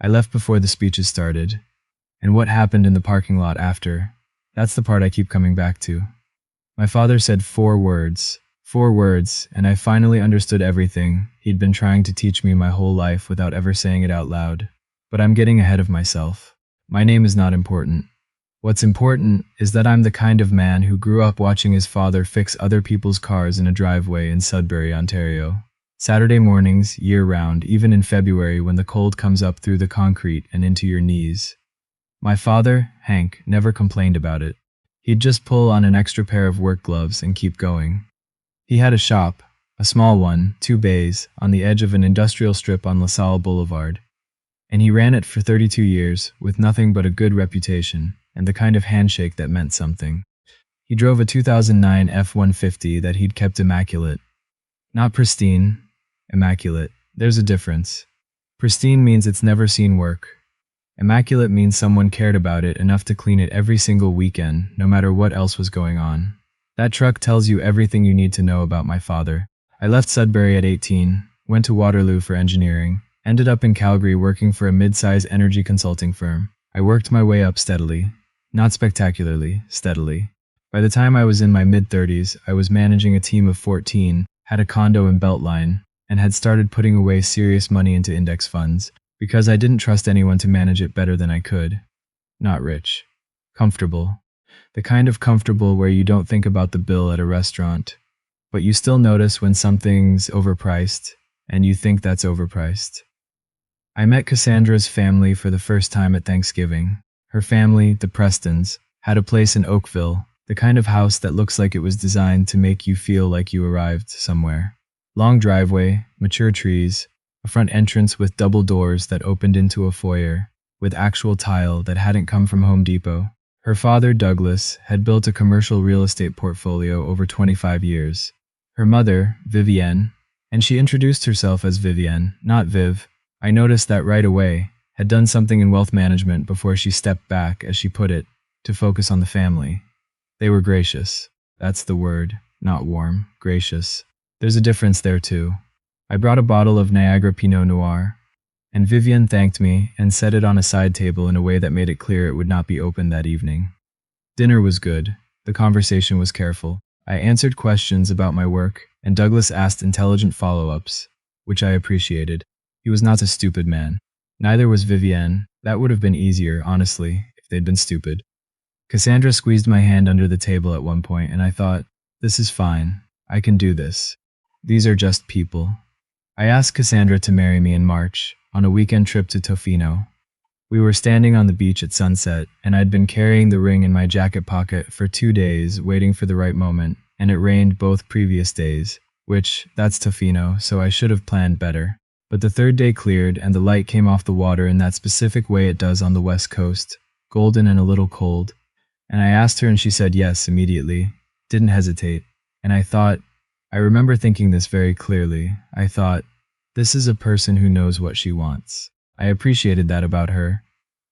I left before the speeches started. And what happened in the parking lot after? That's the part I keep coming back to. My father said 4 words, and I finally understood everything he'd been trying to teach me my whole life without ever saying it out loud. But I'm getting ahead of myself. My name is not important. What's important is that I'm the kind of man who grew up watching his father fix other people's cars in a driveway in Sudbury, Ontario. Saturday mornings, year-round, even in February when the cold comes up through the concrete and into your knees. My father, Hank, never complained about it. He'd just pull on an extra pair of work gloves and keep going. He had a shop, a small one, 2 bays, on the edge of an industrial strip on LaSalle Boulevard. And he ran it for 32 years, with nothing but a good reputation, and the kind of handshake that meant something. He drove a 2009 F-150 that he'd kept immaculate. Not pristine, immaculate. There's a difference. Pristine means it's never seen work. Immaculate means someone cared about it enough to clean it every single weekend, no matter what else was going on. That truck tells you everything you need to know about my father. I left Sudbury at 18, went to Waterloo for engineering, ended up in Calgary working for a mid-size energy consulting firm. I worked my way up steadily. Not spectacularly, steadily. By the time I was in my mid-30s, I was managing a team of 14, had a condo in Beltline, and had started putting away serious money into index funds, because I didn't trust anyone to manage it better than I could. Not rich. Comfortable. The kind of comfortable where you don't think about the bill at a restaurant, but you still notice when something's overpriced, and you think that's overpriced. I met Cassandra's family for the first time at Thanksgiving. Her family, the Prestons, had a place in Oakville, the kind of house that looks like it was designed to make you feel like you arrived somewhere. Long driveway, mature trees, a front entrance with double doors that opened into a foyer, with actual tile that hadn't come from Home Depot. Her father, Douglas, had built a commercial real estate portfolio over 25 years. Her mother, Vivienne, and she introduced herself as Vivienne, not Viv. I noticed that right away, had done something in wealth management before she stepped back, as she put it, to focus on the family. They were gracious. That's the word, not warm, gracious. There's a difference there too. I brought a bottle of Niagara Pinot Noir, and Vivienne thanked me and set it on a side table in a way that made it clear it would not be opened that evening. Dinner was good. The conversation was careful. I answered questions about my work, and Douglas asked intelligent follow-ups, which I appreciated. He was not a stupid man. Neither was Vivienne. That would have been easier, honestly, if they'd been stupid. Cassandra squeezed my hand under the table at one point, and I thought, this is fine. I can do this. These are just people. I asked Cassandra to marry me in March, on a weekend trip to Tofino. We were standing on the beach at sunset, and I'd been carrying the ring in my jacket pocket for 2 days, waiting for the right moment, and it rained both previous days, which, that's Tofino, so I should have planned better. But the third day cleared, and the light came off the water in that specific way it does on the West Coast, golden and a little cold. And I asked her and she said yes immediately, didn't hesitate. And I remember thinking this very clearly. I thought, this is a person who knows what she wants. I appreciated that about her.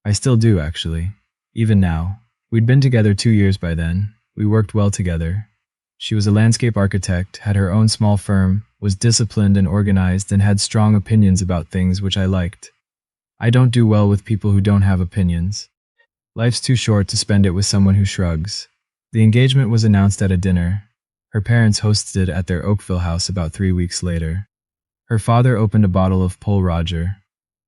I still do, actually. Even now. We'd been together 2 years by then. We worked well together. She was a landscape architect, had her own small firm, was disciplined and organized, and had strong opinions about things which I liked. I don't do well with people who don't have opinions. Life's too short to spend it with someone who shrugs. The engagement was announced at a dinner. Her parents hosted it at their Oakville house about 3 weeks later. Her father opened a bottle of Pol Roger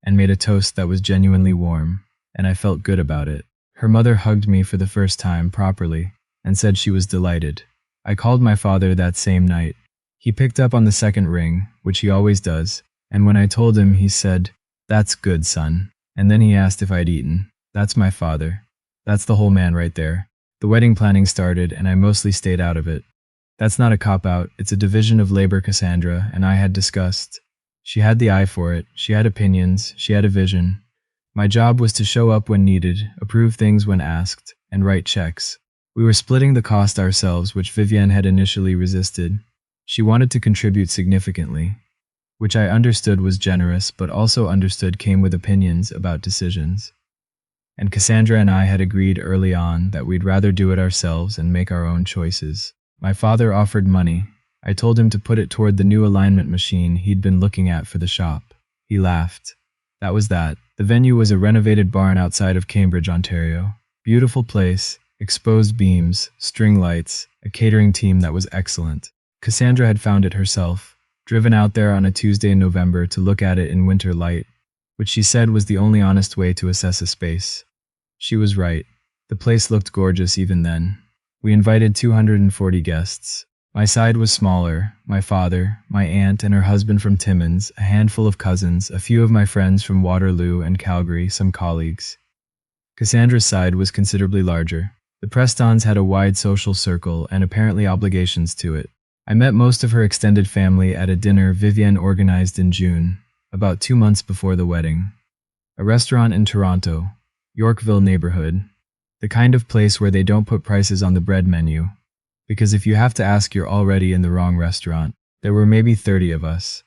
and made a toast that was genuinely warm, and I felt good about it. Her mother hugged me for the first time properly and said she was delighted. I called my father that same night. He picked up on the second ring, which he always does, and when I told him, he said, "That's good, son." And then he asked if I'd eaten. That's my father. That's the whole man right there. The wedding planning started, and I mostly stayed out of it. That's not a cop-out, it's a division of labor Cassandra and I had discussed. She had the eye for it, she had opinions, she had a vision. My job was to show up when needed, approve things when asked, and write checks. We were splitting the cost ourselves, which Vivienne had initially resisted. She wanted to contribute significantly, which I understood was generous, but also understood came with opinions about decisions. And Cassandra and I had agreed early on that we'd rather do it ourselves and make our own choices. My father offered money. I told him to put it toward the new alignment machine he'd been looking at for the shop. He laughed. That was that. The venue was a renovated barn outside of Cambridge, Ontario. Beautiful place, exposed beams, string lights, a catering team that was excellent. Cassandra had found it herself, driven out there on a Tuesday in November to look at it in winter light, which she said was the only honest way to assess a space. She was right. The place looked gorgeous even then. We invited 240 guests. My side was smaller, my father, my aunt and her husband from Timmins, a handful of cousins, a few of my friends from Waterloo and Calgary, some colleagues. Cassandra's side was considerably larger. The Prestons had a wide social circle and apparently obligations to it. I met most of her extended family at a dinner Vivienne organized in June, about 2 months before the wedding. A restaurant in Toronto, Yorkville neighborhood, the kind of place where they don't put prices on the bread menu, because if you have to ask, you're already in the wrong restaurant. There were maybe 30 of us.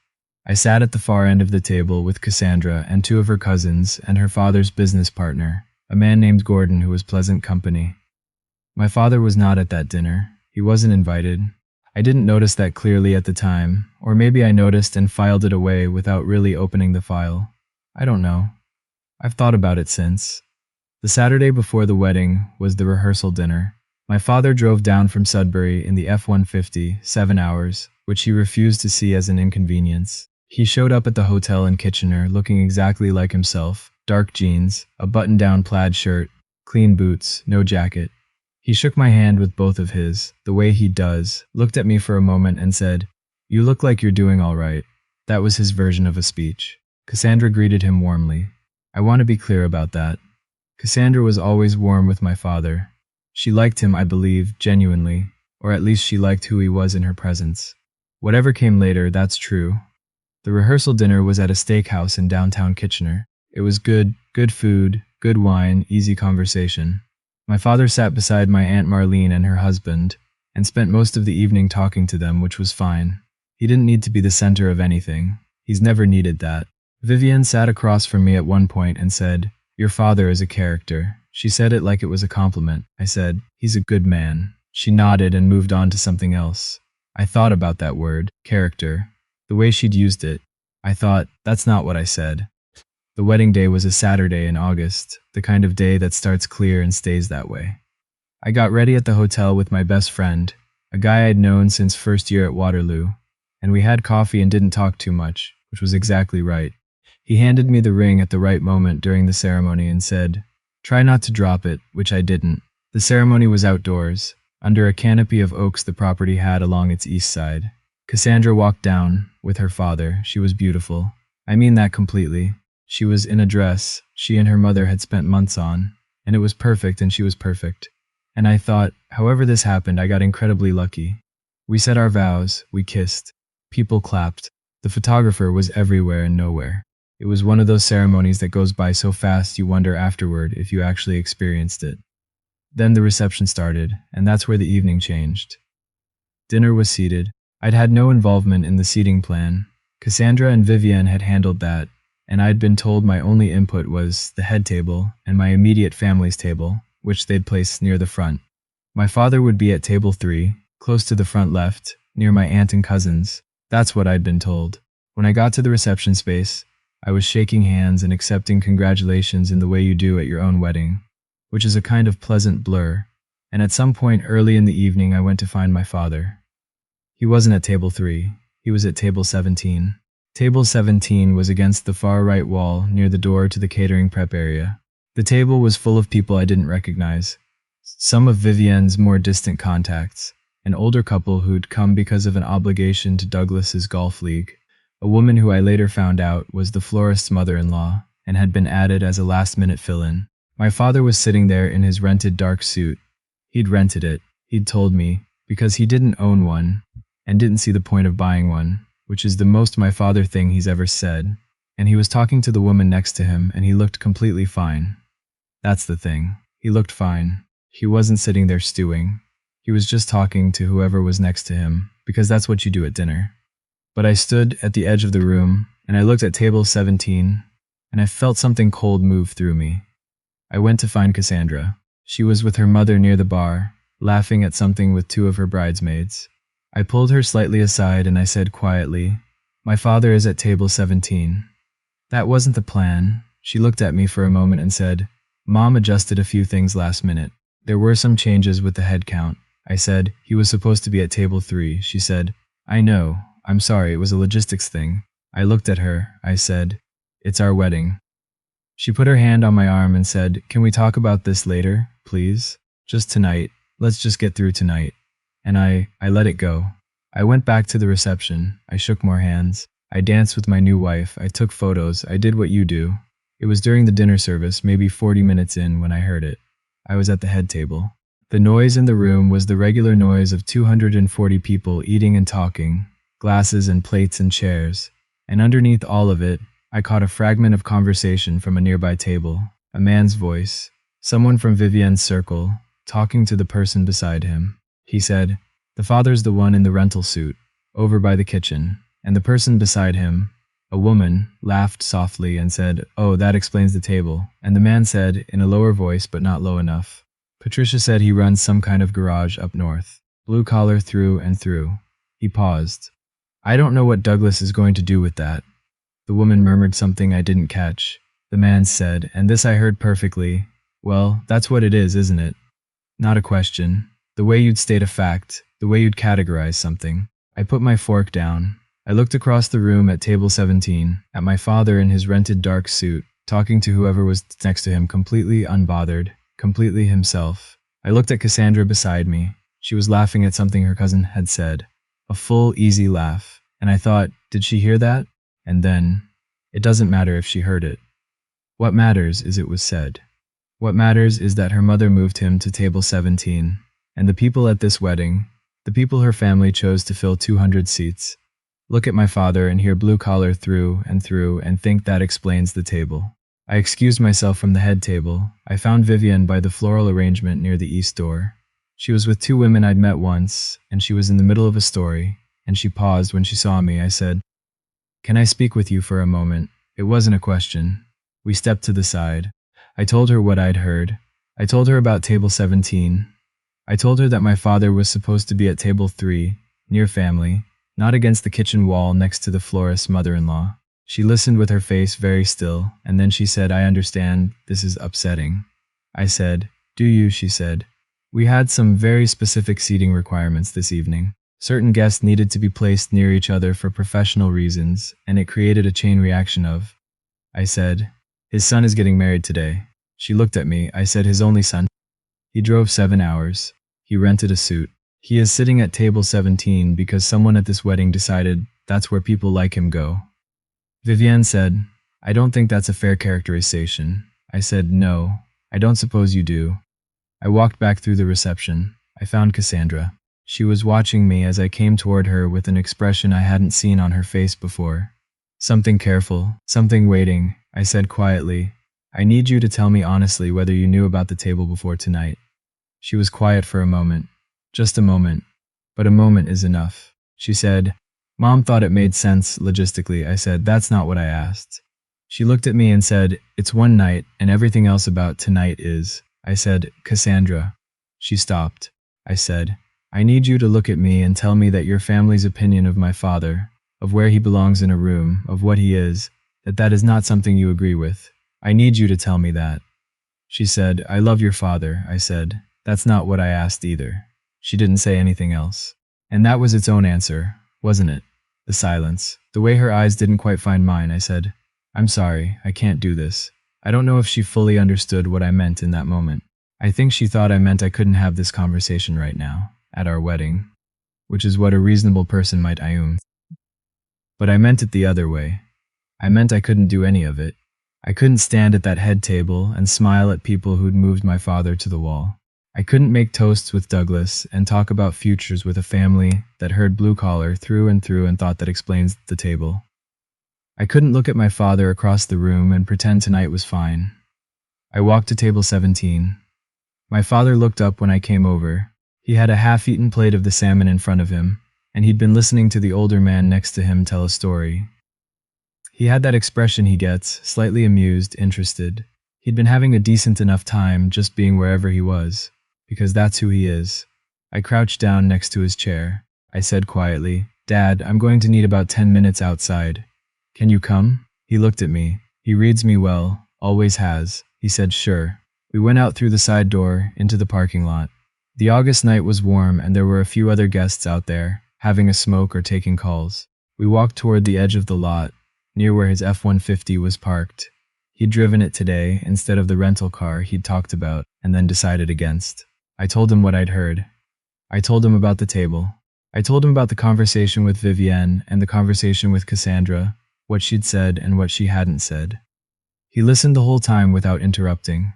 I sat at the far end of the table with Cassandra and 2 of her cousins and her father's business partner, a man named Gordon who was pleasant company. My father was not at that dinner. He wasn't invited. I didn't notice that clearly at the time, or maybe I noticed and filed it away without really opening the file. I don't know. I've thought about it since. The Saturday before the wedding was the rehearsal dinner. My father drove down from Sudbury in the F-150, 7 hours, which he refused to see as an inconvenience. He showed up at the hotel in Kitchener looking exactly like himself, dark jeans, a button-down plaid shirt, clean boots, no jacket. He shook my hand with both of his, the way he does, looked at me for a moment and said, "You look like you're doing all right." That was his version of a speech. Cassandra greeted him warmly. I want to be clear about that. Cassandra was always warm with my father. She liked him, I believe, genuinely, or at least she liked who he was in her presence. Whatever came later, that's true. The rehearsal dinner was at a steakhouse in downtown Kitchener. It was good food, good wine, easy conversation. My father sat beside my Aunt Marlene and her husband, and spent most of the evening talking to them, which was fine. He didn't need to be the center of anything. He's never needed that. Vivienne sat across from me at one point and said, "Your father is a character." She said it like it was a compliment. I said, "He's a good man." She nodded and moved on to something else. I thought about that word, character, the way she'd used it. I thought, that's not what I said. The wedding day was a Saturday in August, the kind of day that starts clear and stays that way. I got ready at the hotel with my best friend, a guy I'd known since first year at Waterloo, and we had coffee and didn't talk too much, which was exactly right. He handed me the ring at the right moment during the ceremony and said, "Try not to drop it," which I didn't. The ceremony was outdoors, under a canopy of oaks the property had along its east side. Cassandra walked down, with her father. She was beautiful. I mean that completely. She was in a dress she and her mother had spent months on, and it was perfect and she was perfect. And I thought, however this happened, I got incredibly lucky. We said our vows, we kissed. People clapped. The photographer was everywhere and nowhere. It was one of those ceremonies that goes by so fast you wonder afterward if you actually experienced it. Then the reception started, and that's where the evening changed. Dinner was seated. I'd had no involvement in the seating plan. Cassandra and Vivienne had handled that, and I'd been told my only input was the head table and my immediate family's table, which they'd placed near the front. My father would be at table 3, close to the front left, near my aunt and cousins. That's what I'd been told. When I got to the reception space, I was shaking hands and accepting congratulations in the way you do at your own wedding, which is a kind of pleasant blur, and at some point early in the evening I went to find my father. He wasn't at table 3, he was at table 17. Table 17 was against the far right wall near the door to the catering prep area. The table was full of people I didn't recognize. Some of Vivienne's more distant contacts, an older couple who'd come because of an obligation to Douglas's golf league. A woman who I later found out was the florist's mother-in-law and had been added as a last-minute fill-in. My father was sitting there in his rented dark suit. He'd rented it, he'd told me, because he didn't own one and didn't see the point of buying one, which is the most my father thing he's ever said. And he was talking to the woman next to him and he looked completely fine. That's the thing. He looked fine. He wasn't sitting there stewing. He was just talking to whoever was next to him, because that's what you do at dinner. But I stood at the edge of the room, and I looked at table 17, and I felt something cold move through me. I went to find Cassandra. She was with her mother near the bar, laughing at something with 2 of her bridesmaids. I pulled her slightly aside and I said quietly, "My father is at table 17. That wasn't the plan. She looked at me for a moment and said, Mom adjusted a few things last minute. There were some changes with the head count. I said, he was supposed to be at table 3. She said, I know. I'm sorry, it was a logistics thing. I looked at her. I said, it's our wedding. She put her hand on my arm and said, can we talk about this later, please? Just tonight. Let's just get through tonight. And I let it go. I went back to the reception. I shook more hands. I danced with my new wife. I took photos. I did what you do. It was during the dinner service, maybe 40 minutes in, when I heard it. I was at the head table. The noise in the room was the regular noise of 240 people eating and talking, glasses and plates and chairs. And underneath all of it, I caught a fragment of conversation from a nearby table, a man's voice, someone from Vivienne's circle, talking to the person beside him. He said, the father's the one in the rental suit, over by the kitchen, and the person beside him, a woman, laughed softly and said, oh, that explains the table. And the man said, in a lower voice but not low enough, Patricia said he runs some kind of garage up north, blue collar through and through. He paused. I don't know what Douglas is going to do with that. The woman murmured something I didn't catch. The man said, and this I heard perfectly, well, that's what it is, isn't it? Not a question. The way you'd state a fact, the way you'd categorize something. I put my fork down. I looked across the room at table 17, at my father in his rented dark suit, talking to whoever was next to him, completely unbothered, completely himself. I looked at Cassandra beside me. She was laughing at something her cousin had said. A full, easy laugh. And I thought, did she hear that? And then, it doesn't matter if she heard it. What matters is it was said. What matters is that her mother moved him to table 17, and the people at this wedding, the people her family chose to fill 200 seats, look at my father and hear blue collar through and think that explains the table. I excused myself from the head table. I found Vivienne by the floral arrangement near the east door. She was with 2 women I'd met once, and she was in the middle of a story, and she paused when she saw me. I said, can I speak with you for a moment? It wasn't a question. We stepped to the side. I told her what I'd heard. I told her about table 17. I told her that my father was supposed to be at table 3, near family, not against the kitchen wall next to the florist's mother-in-law. She listened with her face very still, and then she said, I understand, this is upsetting. I said, do you? She said. We had some very specific seating requirements this evening. Certain guests needed to be placed near each other for professional reasons, and it created a chain reaction of. I said, his son is getting married today. She looked at me. I said, his only son. He drove 7 hours. He rented a suit. He is sitting at table 17 because someone at this wedding decided that's where people like him go. Vivienne said, I don't think that's a fair characterization. I said, no, I don't suppose you do. I walked back through the reception. I found Cassandra. She was watching me as I came toward her with an expression I hadn't seen on her face before. Something careful, something waiting. I said quietly, I need you to tell me honestly whether you knew about the table before tonight. She was quiet for a moment. Just a moment. But a moment is enough. She said, Mom thought it made sense logistically. I said, that's not what I asked. She looked at me and said, it's one night and everything else about tonight is. I said, Cassandra. She stopped. I said, I need you to look at me and tell me that your family's opinion of my father, of where he belongs in a room, of what he is, that is not something you agree with. I need you to tell me that. She said, I love your father. I said, that's not what I asked either. She didn't say anything else. And that was its own answer, wasn't it? The silence. The way her eyes didn't quite find mine. I said, I'm sorry, I can't do this. I don't know if she fully understood what I meant in that moment. I think she thought I meant I couldn't have this conversation right now, at our wedding, which is what a reasonable person might assume. But I meant it the other way. I meant I couldn't do any of it. I couldn't stand at that head table and smile at people who'd moved my father to the wall. I couldn't make toasts with Douglas and talk about futures with a family that heard blue collar through and thought that explains the table. I couldn't look at my father across the room and pretend tonight was fine. I walked to table 17. My father looked up when I came over. He had a half-eaten plate of the salmon in front of him, and he'd been listening to the older man next to him tell a story. He had that expression he gets, slightly amused, interested. He'd been having a decent enough time just being wherever he was, because that's who he is. I crouched down next to his chair. I said quietly, Dad, I'm going to need about 10 minutes outside. Can you come? He looked at me. He reads me well, always has. He said, sure. We went out through the side door, into the parking lot. The August night was warm and there were a few other guests out there, having a smoke or taking calls. We walked toward the edge of the lot, near where his F-150 was parked. He'd driven it today instead of the rental car he'd talked about and then decided against. I told him what I'd heard. I told him about the table. I told him about the conversation with Vivienne and the conversation with Cassandra, what she'd said and what she hadn't said. He listened the whole time without interrupting.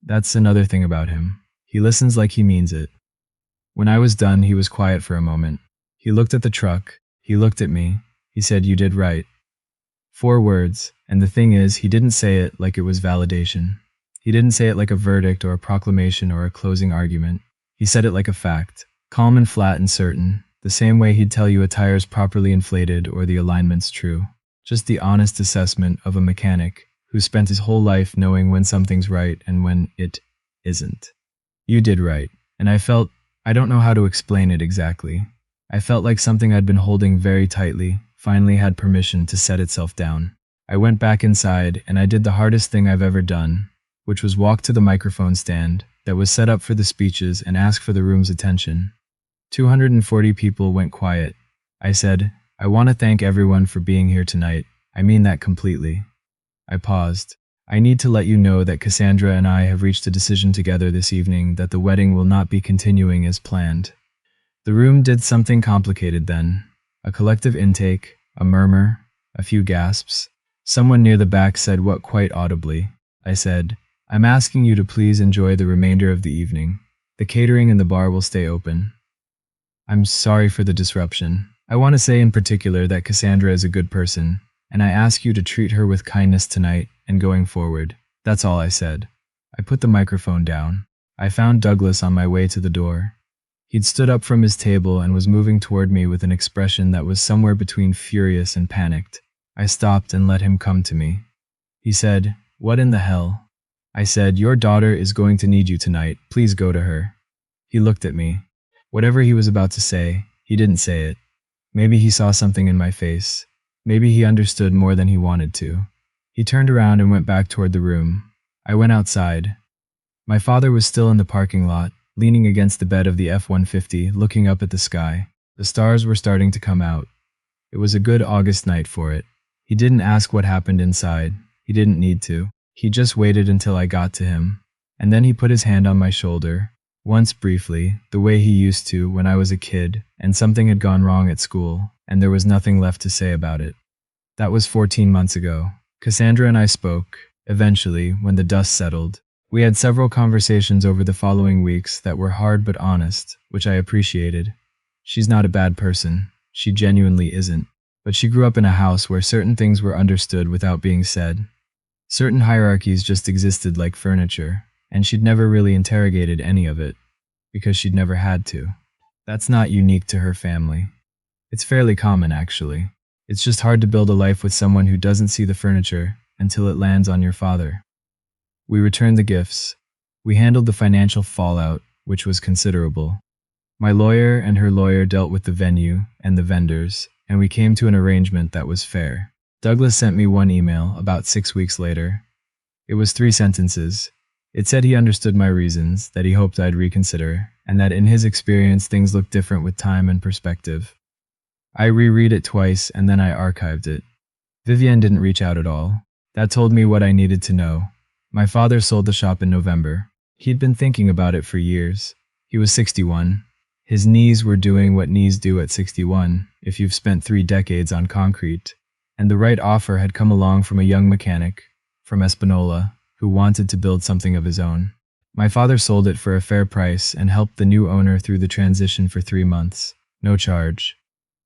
That's another thing about him. He listens like he means it. When I was done, he was quiet for a moment. He looked at the truck. He looked at me. He said, you did right. 4 words, and the thing is, he didn't say it like it was validation. He didn't say it like a verdict or a proclamation or a closing argument. He said it like a fact, calm and flat and certain, the same way he'd tell you a tire's properly inflated or the alignment's true. Just the honest assessment of a mechanic who spent his whole life knowing when something's right and when it isn't. You did right, and I don't know how to explain it exactly. I felt like something I'd been holding very tightly finally had permission to set itself down. I went back inside and I did the hardest thing I've ever done, which was walk to the microphone stand that was set up for the speeches and ask for the room's attention. 240 people went quiet. I said, I want to thank everyone for being here tonight. I mean that completely. I paused. I need to let you know that Cassandra and I have reached a decision together this evening that the wedding will not be continuing as planned. The room did something complicated then. A collective intake, a murmur, a few gasps. Someone near the back said what quite audibly. I said, I'm asking you to please enjoy the remainder of the evening. The catering and the bar will stay open. I'm sorry for the disruption. I want to say in particular that Cassandra is a good person, and I ask you to treat her with kindness tonight and going forward. That's all I said. I put the microphone down. I found Douglas on my way to the door. He'd stood up from his table and was moving toward me with an expression that was somewhere between furious and panicked. I stopped and let him come to me. He said, What in the hell? I said, Your daughter is going to need you tonight. Please go to her. He looked at me. Whatever he was about to say, he didn't say it. Maybe he saw something in my face. Maybe he understood more than he wanted to. He turned around and went back toward the room. I went outside. My father was still in the parking lot, leaning against the bed of the F-150, looking up at the sky. The stars were starting to come out. It was a good August night for it. He didn't ask what happened inside. He didn't need to. He just waited until I got to him. And then he put his hand on my shoulder. Once briefly, the way he used to when I was a kid, and something had gone wrong at school, and there was nothing left to say about it. That was 14 months ago. Cassandra and I spoke, eventually, when the dust settled. We had several conversations over the following weeks that were hard but honest, which I appreciated. She's not a bad person. She genuinely isn't. But she grew up in a house where certain things were understood without being said. Certain hierarchies just existed like furniture, and she'd never really interrogated any of it, because she'd never had to. That's not unique to her family. It's fairly common, actually. It's just hard to build a life with someone who doesn't see the furniture until it lands on your father. We returned the gifts. We handled the financial fallout, which was considerable. My lawyer and her lawyer dealt with the venue and the vendors, and we came to an arrangement that was fair. Douglas sent me one email about 6 weeks later. It was 3 sentences. It said he understood my reasons, that he hoped I'd reconsider, and that in his experience things looked different with time and perspective. I reread it twice and then I archived it. Vivienne didn't reach out at all. That told me what I needed to know. My father sold the shop in November. He'd been thinking about it for years. He was 61. His knees were doing what knees do at 61, if you've spent 3 decades on concrete. And the right offer had come along from a young mechanic, from Espanola, who wanted to build something of his own. My father sold it for a fair price and helped the new owner through the transition for 3 months. No charge.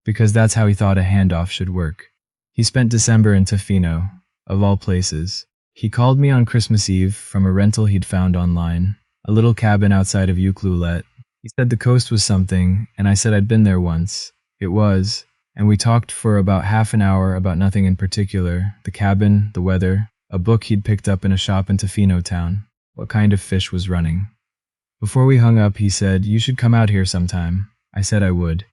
Because that's how he thought a handoff should work. He spent December in Tofino, of all places. He called me on Christmas Eve from a rental he'd found online, a little cabin outside of Ucluelet. He said the coast was something, and I said I'd been there once. It was, and we talked for about half an hour about nothing in particular, the cabin, the weather, a book he'd picked up in a shop in Tofino town, what kind of fish was running. Before we hung up, he said, You should come out here sometime. I said I would.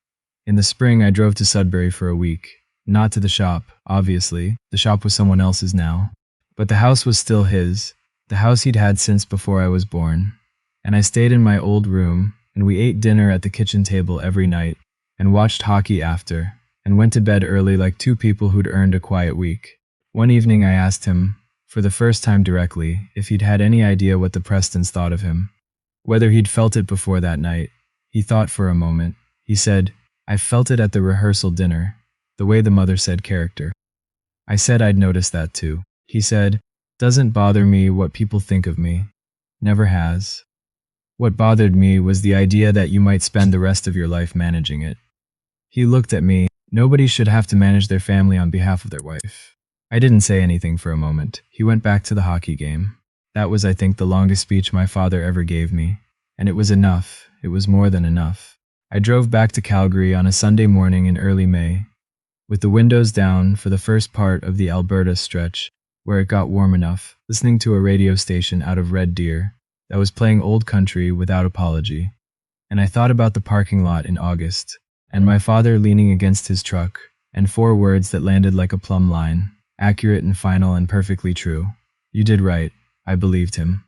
In the spring, I drove to Sudbury for a week. Not to the shop, obviously. The shop was someone else's now. But the house was still his, the house he'd had since before I was born. And I stayed in my old room, and we ate dinner at the kitchen table every night, and watched hockey after, and went to bed early like two people who'd earned a quiet week. One evening I asked him, for the first time directly, if he'd had any idea what the Prestons thought of him. Whether he'd felt it before that night. He thought for a moment. He said, I felt it at the rehearsal dinner, the way the mother said character. I said I'd noticed that too. He said, doesn't bother me what people think of me. Never has. What bothered me was the idea that you might spend the rest of your life managing it. He looked at me. Nobody should have to manage their family on behalf of their wife. I didn't say anything for a moment. He went back to the hockey game. That was, I think, the longest speech my father ever gave me. And it was enough. It was more than enough. I drove back to Calgary on a Sunday morning in early May, with the windows down for the first part of the Alberta stretch, where it got warm enough, listening to a radio station out of Red Deer that was playing old country without apology. And I thought about the parking lot in August, and my father leaning against his truck, and 4 words that landed like a plumb line, accurate and final and perfectly true. You did right. I believed him.